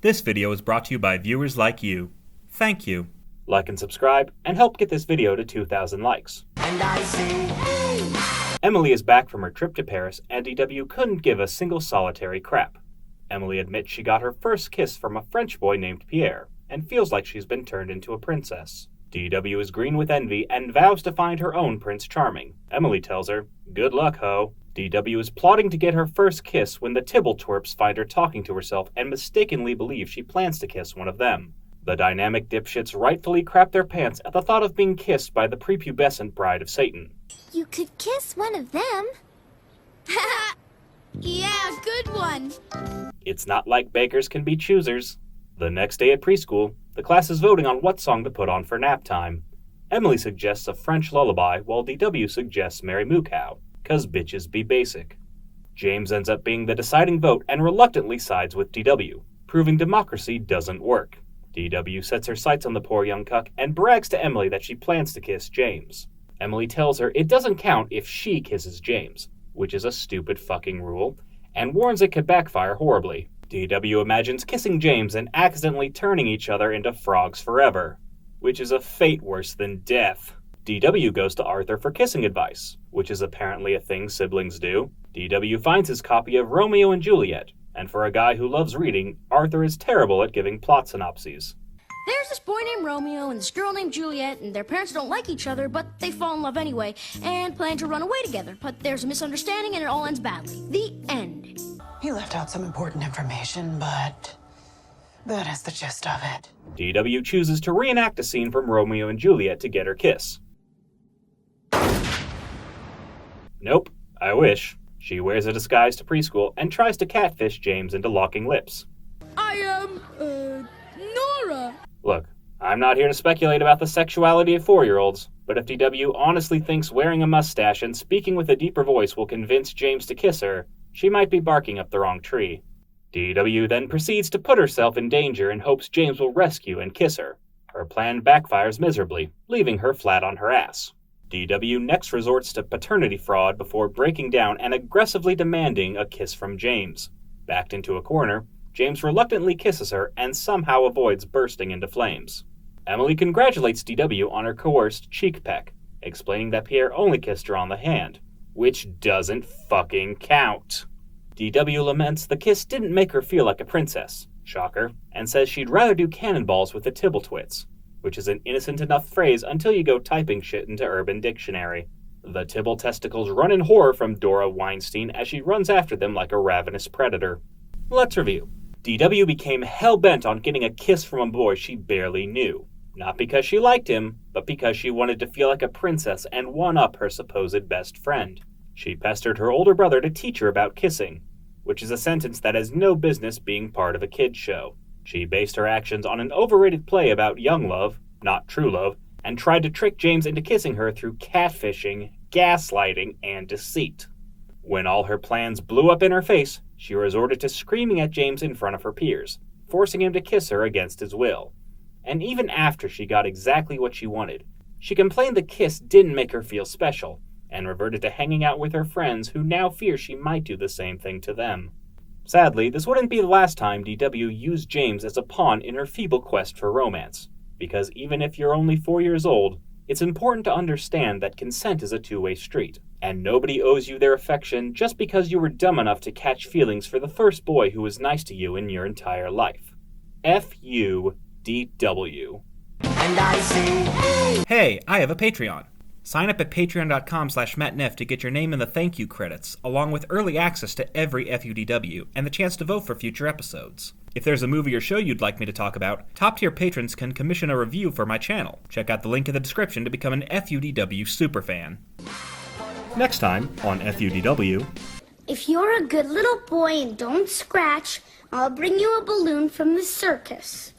This video is brought to you by viewers like you. Thank you. Like and subscribe, and help get this video to 2,000 likes. And I say, hey! Emily is back from her trip to Paris, and DW couldn't give a single solitary crap. Emily admits she got her first kiss from a French boy named Pierre, and feels like she's been turned into a princess. DW is green with envy and vows to find her own Prince Charming. Emily tells her, "Good luck, ho." DW is plotting to get her first kiss when the Tibble twerps find her talking to herself and mistakenly believe she plans to kiss one of them. The dynamic dipshits rightfully crap their pants at the thought of being kissed by the prepubescent bride of Satan. You could kiss one of them. Yeah, good one. It's not like bakers can be choosers. The next day at preschool, the class is voting on what song to put on for nap time. Emily suggests a French lullaby while DW suggests Mary Moo Cow, 'cause bitches be basic. James ends up being the deciding vote and reluctantly sides with DW, proving democracy doesn't work. DW sets her sights on the poor young cuck and brags to Emily that she plans to kiss James. Emily tells her it doesn't count if she kisses James, which is a stupid fucking rule, and warns it could backfire horribly. DW imagines kissing James and accidentally turning each other into frogs forever, which is a fate worse than death. DW goes to Arthur for kissing advice, which is apparently a thing siblings do. DW finds his copy of Romeo and Juliet, and for a guy who loves reading, Arthur is terrible at giving plot synopses. There's this boy named Romeo and this girl named Juliet, and their parents don't like each other, but they fall in love anyway, and plan to run away together. But there's a misunderstanding and it all ends badly. The end. He left out some important information, but that is the gist of it. DW chooses to reenact a scene from Romeo and Juliet to get her kiss. Nope, I wish. She wears a disguise to preschool and tries to catfish James into locking lips. I am, Nora. Look, I'm not here to speculate about the sexuality of 4-year-olds, but if DW honestly thinks wearing a mustache and speaking with a deeper voice will convince James to kiss her, she might be barking up the wrong tree. DW then proceeds to put herself in danger and hopes James will rescue and kiss her. Her plan backfires miserably, leaving her flat on her ass. DW next resorts to paternity fraud before breaking down and aggressively demanding a kiss from James. Backed into a corner, James reluctantly kisses her and somehow avoids bursting into flames. Emily congratulates DW on her coerced cheek peck, explaining that Pierre only kissed her on the hand, which doesn't fucking count. DW laments the kiss didn't make her feel like a princess, shocker, and says she'd rather do cannonballs with the Tibblewits, which is an innocent enough phrase until you go typing shit into Urban Dictionary. The Tibble testicles run in horror from Dora Weinstein as she runs after them like a ravenous predator. Let's review. DW became hell-bent on getting a kiss from a boy she barely knew. Not because she liked him, but because she wanted to feel like a princess and one-up her supposed best friend. She pestered her older brother to teach her about kissing, which is a sentence that has no business being part of a kid's show. She based her actions on an overrated play about young love, not true love, and tried to trick James into kissing her through catfishing, gaslighting, and deceit. When all her plans blew up in her face, she resorted to screaming at James in front of her peers, forcing him to kiss her against his will. And even after she got exactly what she wanted, she complained the kiss didn't make her feel special, and reverted to hanging out with her friends who now fear she might do the same thing to them. Sadly, this wouldn't be the last time DW used James as a pawn in her feeble quest for romance, because even if you're only 4 years old, it's important to understand that consent is a two-way street, and nobody owes you their affection just because you were dumb enough to catch feelings for the first boy who was nice to you in your entire life. F-U-D-W. And I say, hey! Hey, I have a Patreon. Sign up at patreon.com/mattneff to get your name in the thank you credits, along with early access to every FUDW and the chance to vote for future episodes. If there's a movie or show you'd like me to talk about, top-tier patrons can commission a review for my channel. Check out the link in the description to become an FUDW superfan. Next time on FUDW... If you're a good little boy and don't scratch, I'll bring you a balloon from the circus.